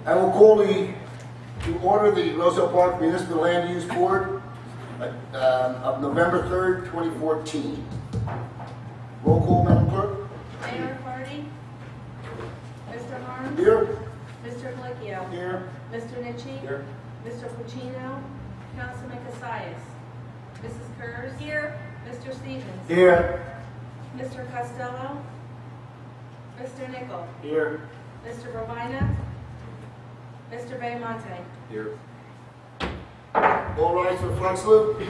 I will call to order the Roselle Park Municipal Land Use Board of November 3rd, 2014. Roll call, Madam Clerk. Mayor Hardy. Mr. Harms. Here. Mr. Galicchio. Here. Mr. Nitchie. Here. Mr. Puccino. Councilman Cassius. Mrs. Kurz. Here. Mr. Stevens. Here. Mr. Costello. Mr. Nichol. Here. Mr. Robina. Mr. Baymonte. Here. All rise for the flag salute.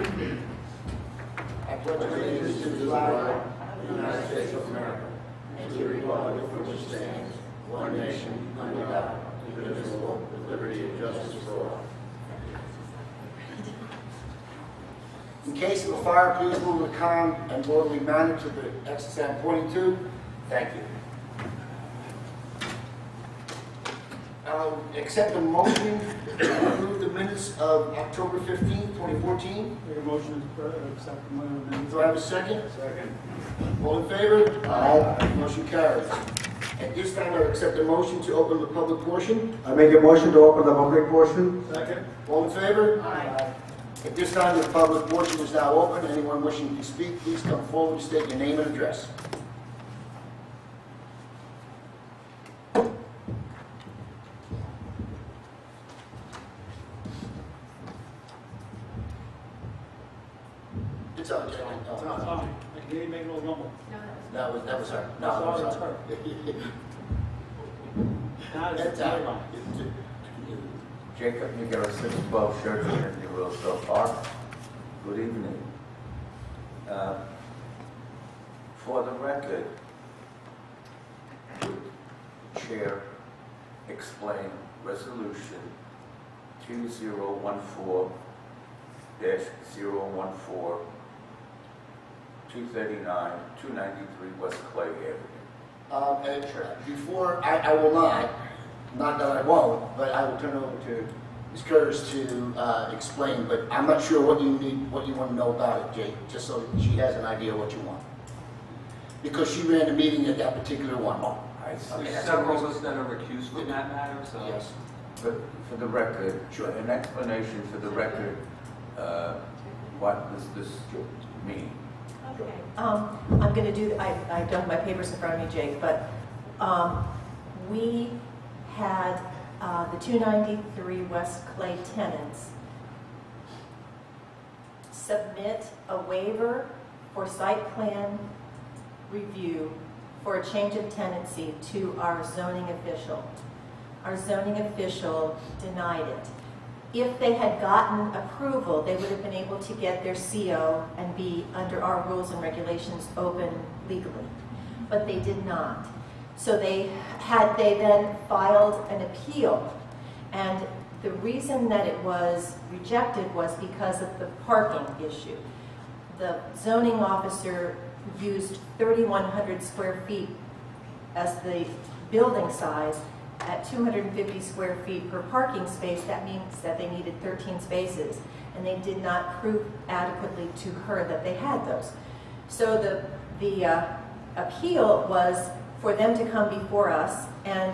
I pledge allegiance to the flag of the United States of America and to the republic for which it stands, one nation, under God, indivisible, with liberty and justice for all. In case of a fire, please move in a calm and orderly manner to the exits I'm pointing to. Thank you. I'll accept a motion to approve the minutes of October 15th, 2014. Make a motion to accept the minutes. Do I have a second? Second. All in favor? Aye. Motion carries. At this time, I'll accept a motion to open the public portion. I make a motion to open the public portion. Second. All in favor? Aye. At this time, the public portion is now open. Anyone wishing to speak, please come forward, state your name and address. It's on, Jay. It's on. I can make a little rumble. That was her. No, Sorry, that was it's her. Now it's That's the out. line. Jacob Nigero, 612 Sheridan in the Roselle Park. Good evening. For the record, would Chair explain Resolution 2014-014, 239, 293 West Clay Avenue? And before, I will not that I won't, but I will turn over to Ms. Curtis to explain, but I'm not sure what you need, what you want to know about it, Jake, just so she has an idea what you want. Because she ran the meeting at that particular one. I see. Okay, There's that's several what of us that are recused from that matter, so. Yes. But for the record, Sure. an explanation for the record, what does this mean? Okay. I'm going to do, I don't have my papers in front of me, Jake, but we had the 293 West Clay tenants submit a waiver for site plan review for a change of tenancy to our zoning official. Our zoning official denied it. If they had gotten approval, they would have been able to get their CO and be, under our rules and regulations, open legally. But they did not. So they then filed an appeal. And the reason that it was rejected was because of the parking issue. The zoning officer used 3,100 square feet as the building size. At 250 square feet per parking space, that means that they needed 13 spaces, and they did not prove adequately to her that they had those. So the appeal was for them to come before us and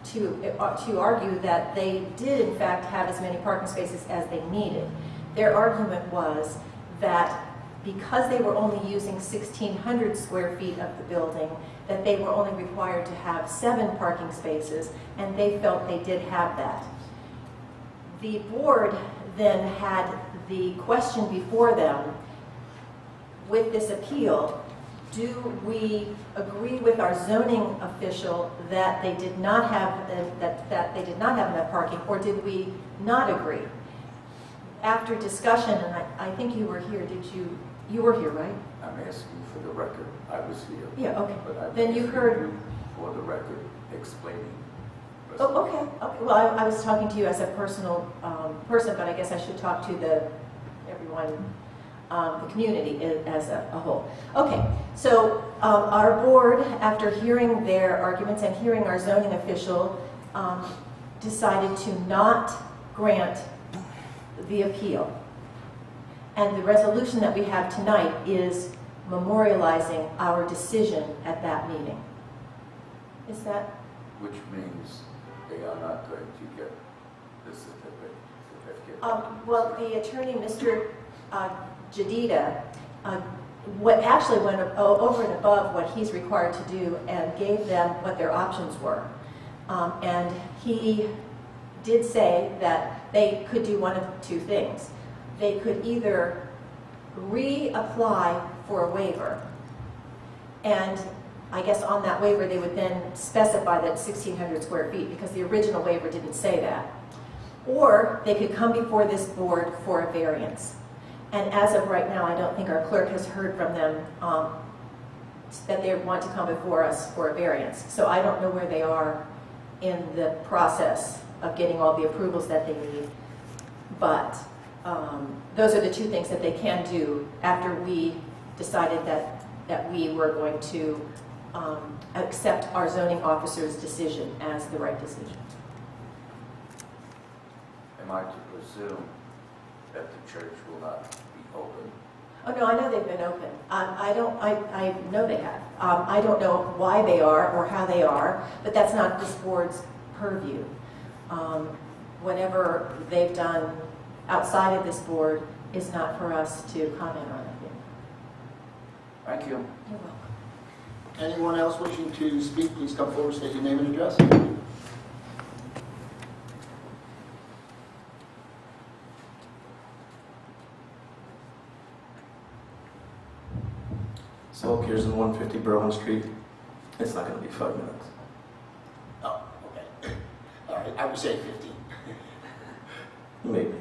to argue that they did in fact have as many parking spaces as they needed. Their argument was that because they were only using 1,600 square feet of the building, that they were only required to have 7 parking spaces, and they felt they did have that. The board then had the question before them, with this appeal, do we agree with our zoning official that they did not have that they did not have enough parking, or did we not agree? After discussion, and I think you were here, you were here, right? I'm asking for the record. I was here. Yeah, okay. But I'm Then you asking heard. for the record, explaining. Oh, okay. Well, I was talking to you as a personal person, but I guess I should talk to everyone, the community as a whole. Okay, so our board, after hearing their arguments and hearing our zoning official, decided to not grant the appeal. And the resolution that we have tonight is memorializing our decision at that meeting. Is that? Which means they are not going to get the certificate? Well, the attorney, Mr. Jadida, what actually went over and above what he's required to do and gave them what their options were. And he did say that they could do one of two things. They could either reapply for a waiver, and I guess on that waiver they would then specify that 1,600 square feet, because the original waiver didn't say that. Or they could come before this board for a variance. And as of right now, I don't think our clerk has heard from them that they want to come before us for a variance. So I don't know where they are in the process of getting all the approvals that they need. But those are the two things that they can do after we decided that we were going to accept our zoning officer's decision as the right decision. Am I to presume that the church will not be open? Oh, no, I know they've been open. I know they have. I don't know why they are or how they are, but that's not this board's purview. Whatever they've done outside of this board is not for us to comment on, I think. Thank you. You're welcome. Anyone else wishing to speak, please come forward, state your name and address. So here's in 150 Berlin Street. It's not going to be 5 minutes. Oh, okay. All right, I would say 15. Maybe.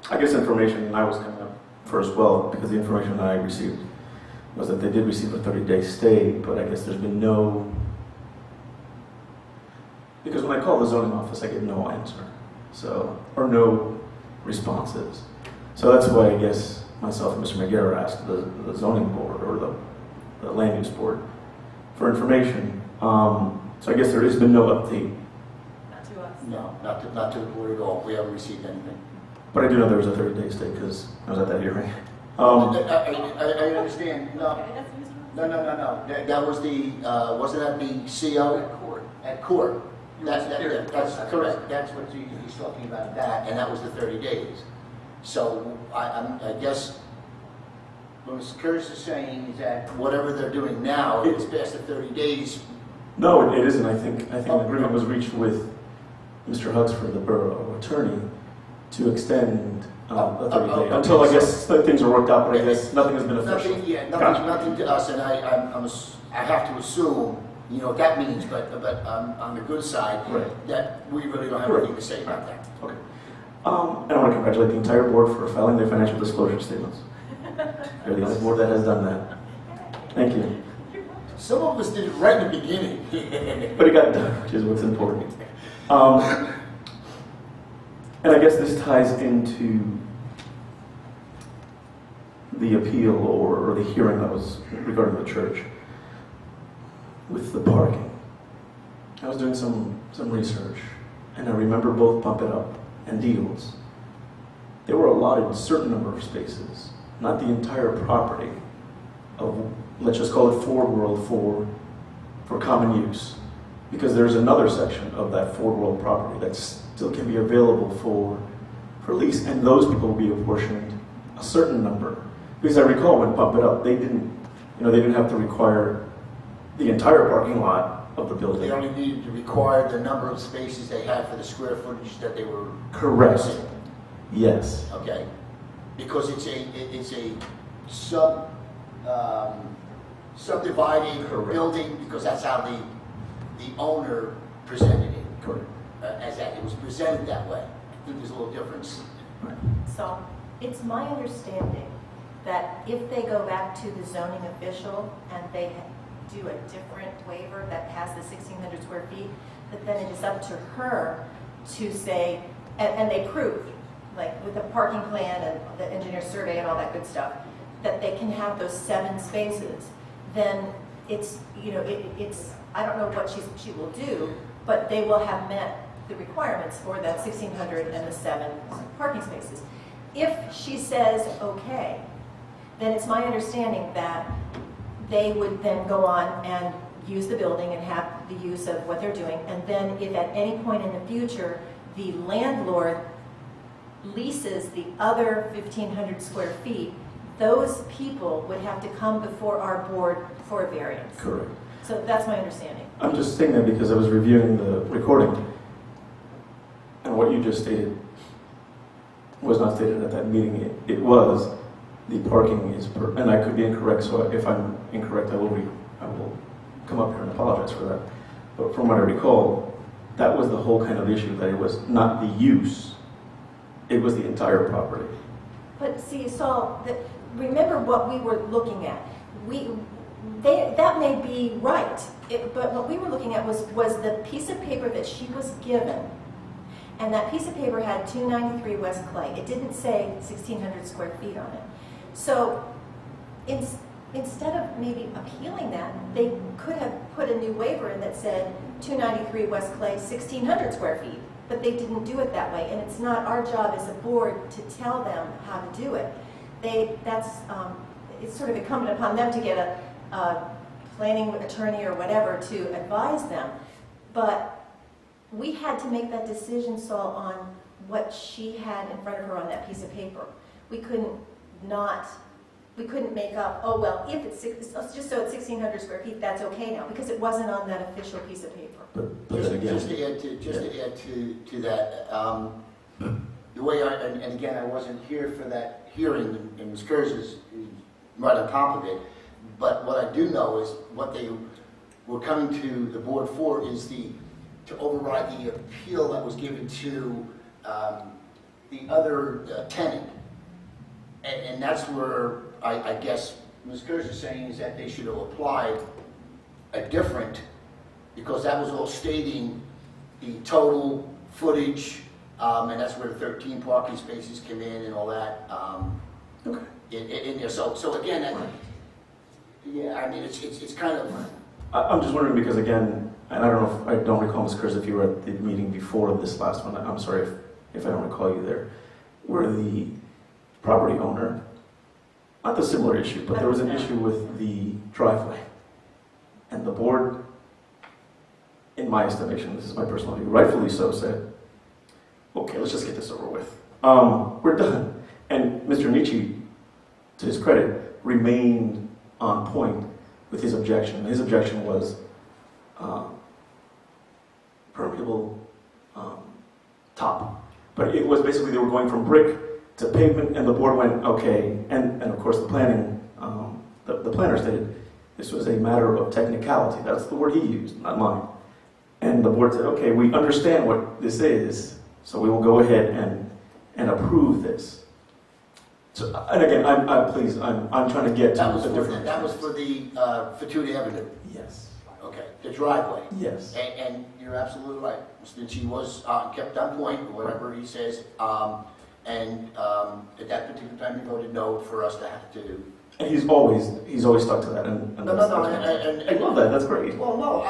I guess information, I was coming up first, well, because the information I received was that they did receive a 30-day stay, but I guess there's been no, because when I called the zoning office, I get no answer, so, or no responses. So that's why I guess myself and Mr. McGarrett asked the zoning board or the land use board for information. So I guess there has been no update. Not to us. No, not to the board at all. We haven't received anything. But I do know there was a 30-day stay because I was at that hearing. I understand. No. No. That was the, wasn't that the CO? At court. At court. You were superior. That's correct. That's what he's talking about, that, and that was the 30 days. So I guess what Mr. Curtis is saying is that whatever they're doing now, if it's past the 30 days. No, it isn't. I think an agreement was reached with Mr. Huxford, the borough attorney, to extend the 30-day until I guess things are worked out. But I guess nothing has been official. Nothing to us, and I have to assume, you know what that means, but on the good side, Right. that we really don't have anything to say about that. Okay. And I want to congratulate the entire board for filing their financial disclosure statements. They're the only board that has done that. Thank you. Some of us did it right in the beginning. But it got done, which is what's important. And I guess this ties into the appeal or the hearing that was regarding the church with the parking. I was doing some research, and I remember both Pump It Up and Deals. They were allotted a certain number of spaces, not the entire property of, let's just call it Ford World for common use, because there's another section of that Ford World property that still can be available for lease, and those people will be apportioned a certain number. Because I recall when Pump It Up, they didn't have to require the entire parking lot of the building. They only needed to require the number of spaces they had for the square footage that they were. Correct. using. Yes. Okay, because it's a subdividing Correct. building, because that's how the owner presented it. Correct. As that, it was presented that way. I think there's a little difference. So it's my understanding that if they go back to the zoning official and they do a different waiver that has the 1,600 square feet, that then it is up to her to say, and they proved, like with the parking plan and the engineer survey and all that good stuff, that they can have those 7 spaces, then it's, it's, I don't know what she will do, but they will have met the requirements for that 1,600 and the 7 parking spaces. If she says okay, then it's my understanding that they would then go on and use the building and have the use of what they're doing, and then if at any point in the future, the landlord leases the other 1,500 square feet, those people would have to come before our board for a variance. Correct. So that's my understanding. I'm just saying that because I was reviewing the recording, and what you just stated was not stated at that meeting. It was the parking is per, and I could be incorrect. So if I'm incorrect, I will come up here and apologize for that. But from what I recall, that was the whole kind of issue. That it was not the use; it was the entire property. But see, Saul, remember what we were looking at. That may be right, but what we were looking at was the piece of paper that she was given, and that piece of paper had 293 West Clay. It didn't say 1,600 square feet on it. So instead of maybe appealing that, they could have put a new waiver in that said 293 West Clay, 1,600 square feet. But they didn't do it that way, and it's not our job as a board to tell them how to do it. It's sort of incumbent upon them to get a planning attorney or whatever to advise them. But we had to make that decision, Saul, on what she had in front of her on that piece of paper. We couldn't make up, oh, well, if it's just so it's 1,600 square feet, that's okay now, because it wasn't on that official piece of paper. But then again, Just to add to that, the way and again, I wasn't here for that hearing, and Ms. Kurz is right on top of it, but what I do know is what they were coming to the board for is to override the appeal that was given to the other tenant. And that's where I guess Ms. Kurz is saying is that they should have applied a different, because that was all stating the total footage, and that's where the 13 parking spaces came in and all that okay. in there. So again, yeah, I mean, it's kind of. I'm just wondering because again, and I don't know if I don't recall, Ms. Kurz, if you were at the meeting before this last one. I'm sorry if I don't recall you there, where the property owner, not the similar issue, but there was an issue with the driveway, and the board, in my estimation, this is my personal view, rightfully so, said, okay, let's just get this over with. We're done. And Mr. Nietzsche, to his credit, remained on point with his objection. His objection was permeable top. But it was basically they were going from brick to pavement, and the board went, okay. And of course the planning, the planner stated this was a matter of technicality. That's the word he used, not mine. And the board said, okay, we understand what this is, so we will go ahead and approve this. So, and again, I'm trying to get to the different. That was for the Fatuity Avenue. Yes. Okay, the driveway. Yes. And you're absolutely right. Mr. She was kept on point, whatever he says. And at that particular time, he voted no for us to have to. And he's always stuck to that. And No. I love that. That's great. Well, no,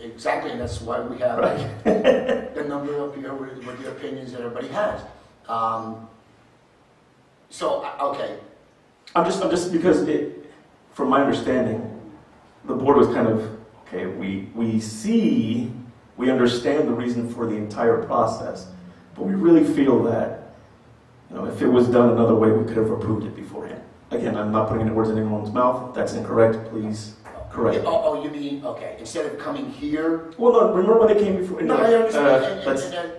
exactly, and that's why we have Right. the number up here with the opinions that everybody has. So, okay. I'm just because from my understanding, the board was kind of okay. We understand the reason for the entire process, but we really feel that if it was done another way, we could have approved it beforehand. Again, I'm not putting any words in anyone's mouth. If that's incorrect, please correct. Oh, you mean okay? Instead of coming here. Well, no. Remember when they came before? No, I understand.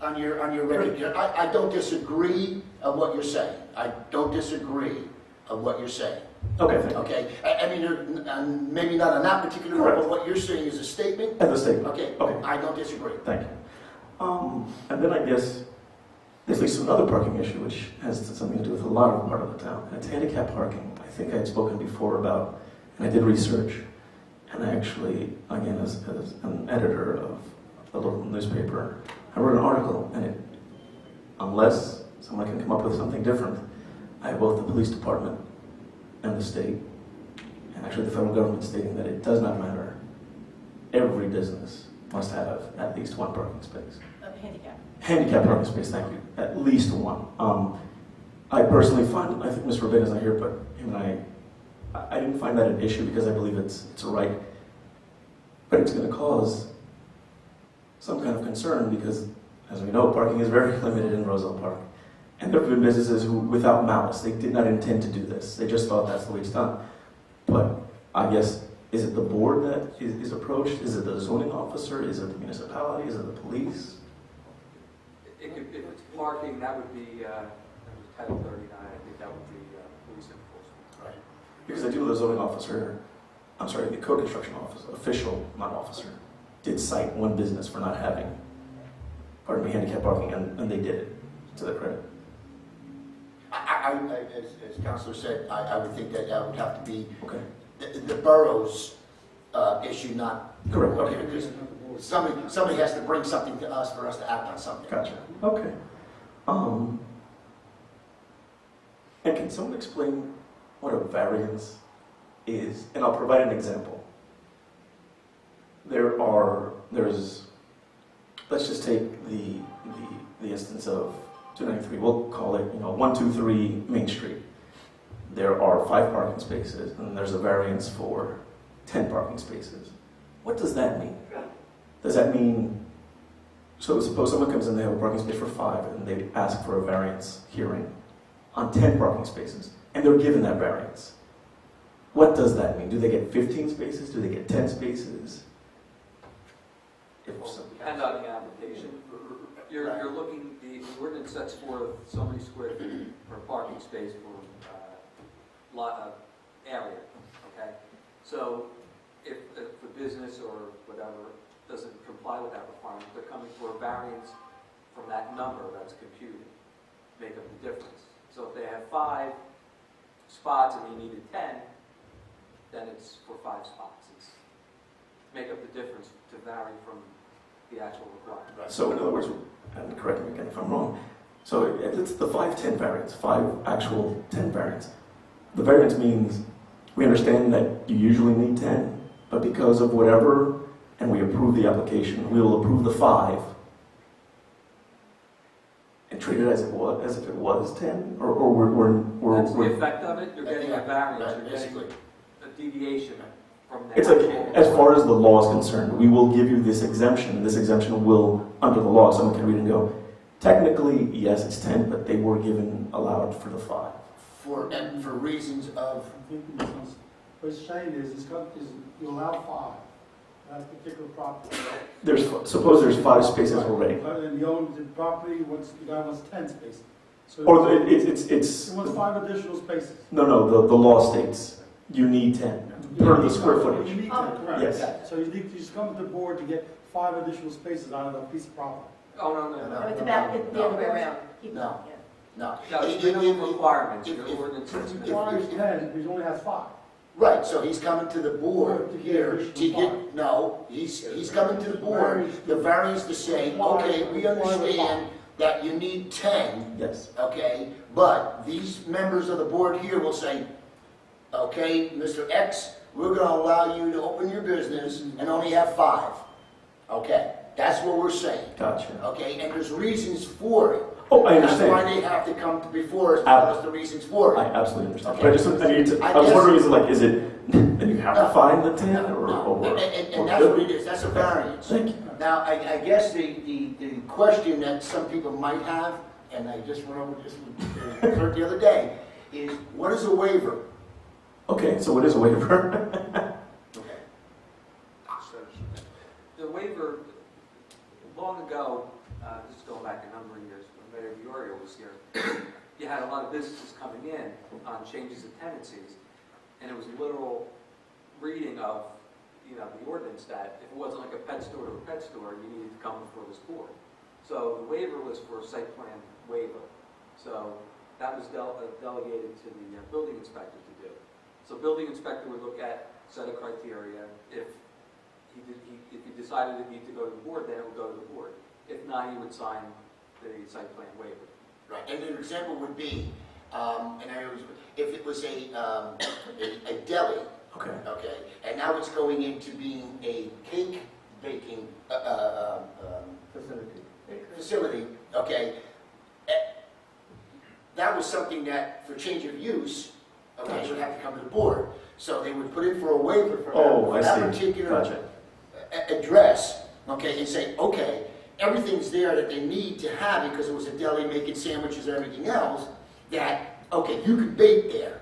On your record, I don't disagree of what you're saying. I don't disagree of what you're saying. Okay, thank you. Okay, I mean, maybe not on that particular one, but what you're saying is a statement. And the statement. Okay, I don't disagree. Thank you. And then I guess this leads to another parking issue, which has something to do with a lot of part of the town. And it's handicap parking. I think I had spoken before about, and I did research, and I actually, again, as an editor of a local newspaper, I wrote an article, and unless someone can come up with something different, I have both the police department and the state, and actually the federal government stating that it does not matter. Every business must have at least one parking space. Handicap. Handicap parking space, thank you. At least one. I personally find, I think Mr. Rubin is not here, but him and I didn't find that an issue because I believe it's a right. but it's going to cause some kind of concern because, as we know, parking is very limited in Roselle Park. And there have been businesses who, without malice, they did not intend to do this. They just thought that's the way it's done. But I guess, is it the board that is approached? Is it the zoning officer? Is it the municipality? Is it the police? If it's parking, that would be Title 39. I think that would be police enforcement. Right. Because I do know the zoning officer, I'm sorry, the code construction officer, official, not officer, did cite one business for not having, pardon me, handicap parking, and they did it, to their credit. As Councilor said, I would think that would have to be Okay. the borough's issue, not. Correct. Okay, because somebody has to bring something to us for us to act on something. Gotcha. Okay. And can someone explain what a variance is? And I'll provide an example. There's, let's just take the instance of 293. We'll call it, 123 Main Street. There are 5 parking spaces, and there's a variance for 10 parking spaces. What does that mean? Does that mean, so suppose someone comes in, they have a parking space for 5, and they ask for a variance hearing on 10 parking spaces, and they're given that variance. What does that mean? Do they get 15 spaces? Do they get 10 spaces? If so. Depends on the application. You're looking, the ordinance sets forth so many square feet per parking space for lot area, okay? So if the business or whatever doesn't comply with that requirement, they're coming for a variance from that number that's computed, make up the difference. So if they have 5 spots and you needed 10, then it's for 5 spots. It's make up the difference to vary from the actual requirement. So in other words, and correct me again if I'm wrong, so it's the 5-10 variance, 5 actual 10 variance. The variance means we understand that you usually need 10, but because of whatever, and we approve the application, we will approve the 5 and treat it as if it was 10, or That's the effect of it. You're getting a variance. Right, You're basically. getting a deviation from the it's like, actual as far as the law is concerned, we will give you this exemption. This exemption will, under the law, someone can read and go, technically, yes, it's 10, but they were allowed for the 5. For reasons of, I think what it's saying is you allow 5. That's particular property. Suppose there's 5 spaces already. But then you own the property, the guy wants 10 spaces. So Or it's he wants 5 additional spaces. no, the law states you need 10 per the square You footage. need 10, correct. Yes. So you just come to the board to get 5 additional spaces out of a piece of property. Oh, no. No, it's about the other way around. No. no. No, it's minimum requirements. Your ordinance says If minimum. he has 10, he only has 5. Right, so he's coming to the board here to get, no, he's coming to the board, the variance to say, okay, we understand that you need 10, Yes. okay, but these members of the board here will say, okay, Mr. X, we're gonna allow you to open your business and only have 5. Okay, that's what we're saying, Gotcha. okay, and there's reasons for it. Oh, I That's understand. why they have to come before us to tell us the reasons for I it. absolutely understand. Okay. But I was wondering, is it, then you have to No. find the 10 or And that's what it is, that's a variance. Thank you. Now, I guess the question that some people might have, and I just went over this with the clerk the other day, is what is a waiver? Okay, so what is a waiver? Okay. The waiver, long ago, this is going back a number of years, when Mayor Diorio was here, you had a lot of businesses coming in on changes of tenancies, and it was literal reading of, the ordinance that if it wasn't like a pet store to a pet store, you needed to come before this board. So the waiver was for a site plan waiver. So that was delegated to the building inspector to do. So building inspector would look at set of criteria. If he decided it needed to go to the board, then it would go to the board. If not, he would sign the site plan waiver. Right, and an example would be, if it was a deli, Okay. okay, and now it's going into being a cake baking facility, okay, that was something that, for change of use, okay, would have to come to the board. So they would put in for a waiver for Oh, I that see. particular Gotcha. address, okay, and say, okay, everything's there that they need to have because it was a deli making sandwiches and everything else, that, okay, you can bake there.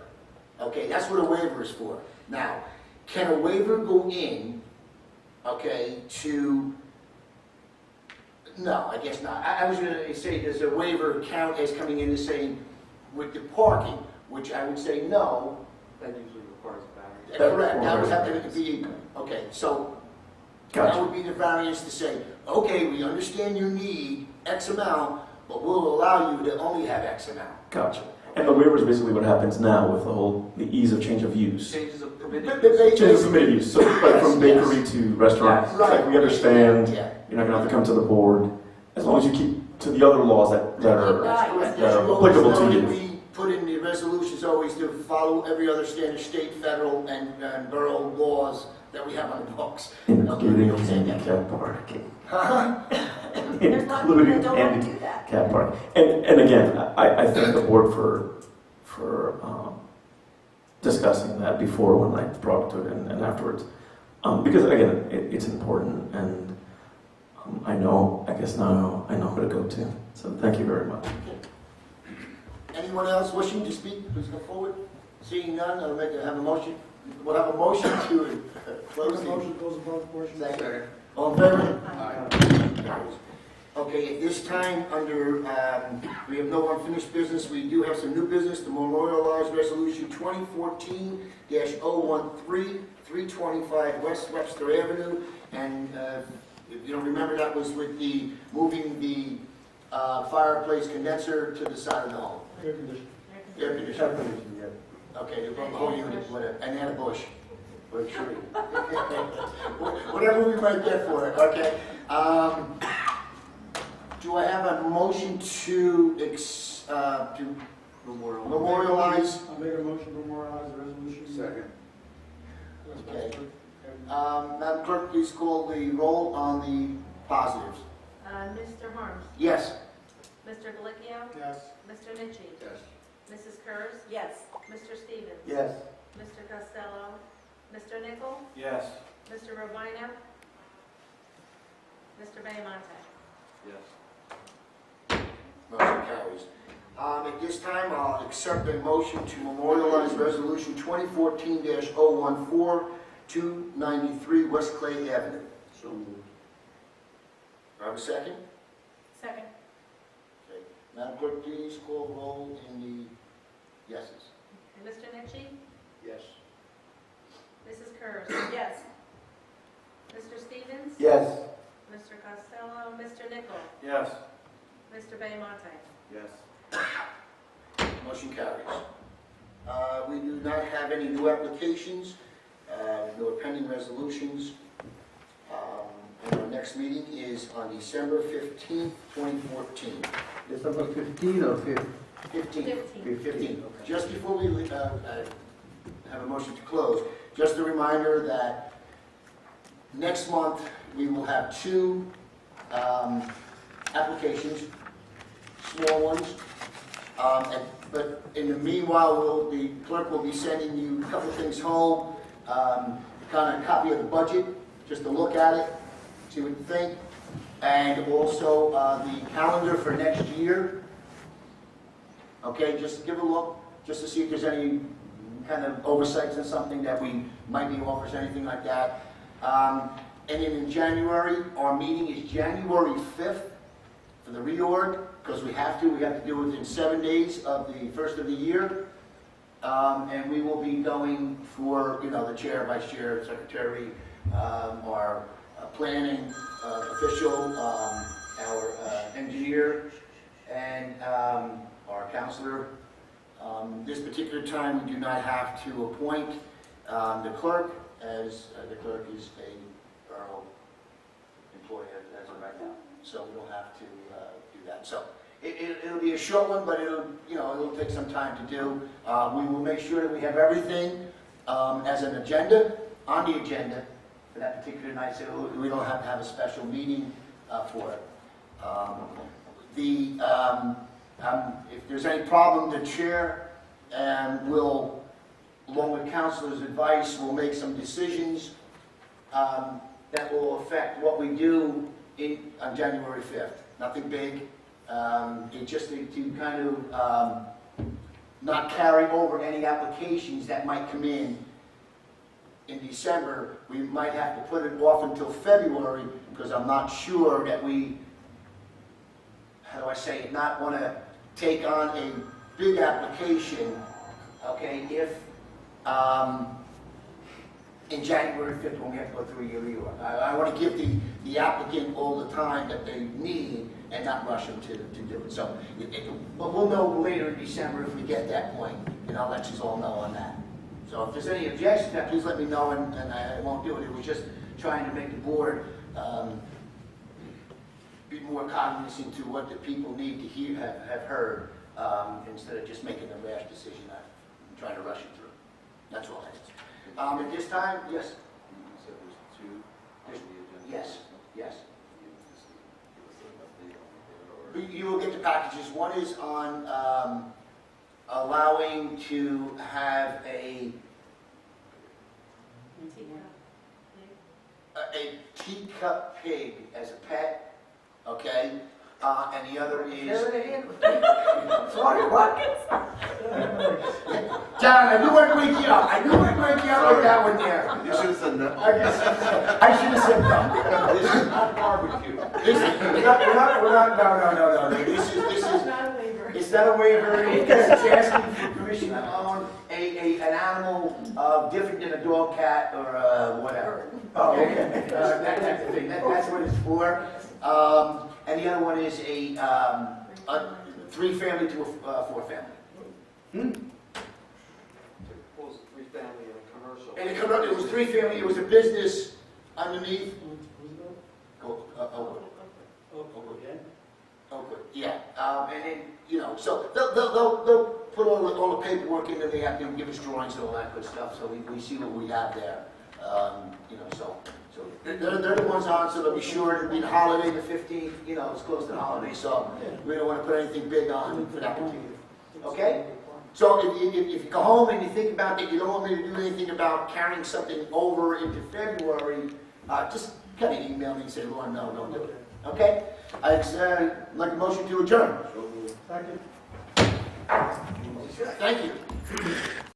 Okay, that's what a waiver is for. Now, can a waiver go in, okay, to, no, I guess not. I was going to say, does a waiver count as coming in and saying, with the parking, which I would say no. That usually requires a variance. Correct, that would have to be, okay, so that would be the variance to say, okay, we understand you need X amount, but we'll allow you to only have X amount. Gotcha. And the waiver is basically what happens now with the ease of change of use. Changes of permitted But use. they- Change of permitted use, so like from bakery to restaurant, Yes. it's like we understand, Yeah. you're not gonna have to come to the board, as long as you keep to the other laws that are Correct. that are applicable to you. We put in the resolutions always to follow every other standard state, federal, and borough laws that we have on the books. Including Okay, say that. handicap parking. Huh? There's a lot of people that Including don't want to do handicap that. parking. And again, I thank the board for discussing that before when I brought it to it and afterwards. Because again, it's important and I guess now I know who to go to. So thank you very much. Anyone else wishing to speak, please come forward. Seeing none, I'll have a motion. We'll have a motion to close the Motion goes above portion. Second. All in favor? Okay, at this time, under, we have no unfinished business. We do have some new business, the memorialized resolution 2014-013, 325 West Webster Avenue. And if you don't remember, that was with the moving the fireplace condenser to the side of the home. Air conditioning. Air conditioner. Okay, the whole unit, whatever, and then a bush, or a tree. Whatever we might get for it, okay? Do I have a motion to memorialize? I'll make a motion to memorialize the resolution. Second. Okay. Madam Clerk, please call the roll on the positives. Mr. Harms, Yes. Mr. Galicchio, Yes. Mr. Nitchie, Yes. Mrs. Kurz, Yes. Mr. Stevens. Yes. Mr. Costello, Mr. Nichol, Yes. Mr. Robina, Mr. Bayamonte. Yes. Motion carries. At this time, I'll accept a motion to memorialize Resolution 2014-014, 293 West Clay Avenue. So moved. Do I have a second? Second. Okay. Madam Clerk, please call roll in the yeses. Mr. Nitchie, Yes. Mrs. Kurz, Yes. Mr. Stevens, Yes. Mr. Costello, Mr. Nichol, Yes. Mr. Bayamonte. Yes. Motion carries. We do not have any new applications, no pending resolutions. And our next meeting is on December 15th, 2014. December 15 or 5? 15. Just before we have a motion to close, just a reminder that next month we will have two applications, small ones. But in the meanwhile, the clerk will be sending you a couple of things home, kind of a copy of the budget, just to look at it, see what you think, and also the calendar for next year. Okay, just give a look, just to see if there's any kind of oversights or something that we might be offers, anything like that. And then in January, our meeting is January 5th for the reorg, because we have to do it within 7 days of the first of the year. And we will be going for, the chair, vice chair, secretary, our planning official, our engineer, and our counselor. This particular time, we do not have to appoint the clerk, as the clerk is a borough employee as of right now. So we don't have to do that. So it'll be a short one, but it'll take some time to do. We will make sure that we have everything as an agenda, on the agenda for that particular night, so we don't have to have a special meeting for it. If there's any problem, the chair will, along with counselor's advice, will make some decisions that will affect what we do on January 5th. Nothing big. It just to kind of not carry over any applications that might come in December. We might have to put it off until February because I'm not sure that we, how do I say it, not want to take on a big application, okay, if in January 5th when we have to go through a year. I want to give the applicant all the time that they need and not rush them to do it. So, but we'll know later in December if we get that point, and I'll let you all know on that. So if there's any objections to that, please let me know, and I won't do it. It was just trying to make the board be more cognizant to what the people need to hear, have heard, instead of just making a rash decision and trying to rush it through. That's all it is. At this time, yes? You said there's two on the agenda? Yes, yes. Can you just give us an update on it, or? You will get the packages. One is on allowing to have a teacup pig as a pet, okay? And the other is... Sorry, what? John, I knew I'd wake you up. I knew I'd wake you up with that one there. You should have said no. I should have said no. This is not barbecue. We're not, no. This is, it's not a waiver. It's asking for permission to own an animal different than a dog, cat, or whatever. Oh, okay. That's the thing. That's what it's for. And the other one is a 3-family to a 4-family. What was it, 3-family and a commercial? And it was 3-family. It was a business underneath. Oakwood. Oakwood, yeah. And then, you know, so they'll put all the paperwork in, and they have to give us drawings and all that good stuff, so we see what we have there. You know, so they're the ones on, so they'll be sure it'll be the holiday, the 15th, you know, it's close to the holiday, so we don't want to put anything big on for that particular. Okay? So if you go home and you think about that, you don't want me to do anything about carrying something over into February, just kind of email me and say, Lord, no, don't do it. Okay? I'd like a motion to adjourn. Second. Thank you.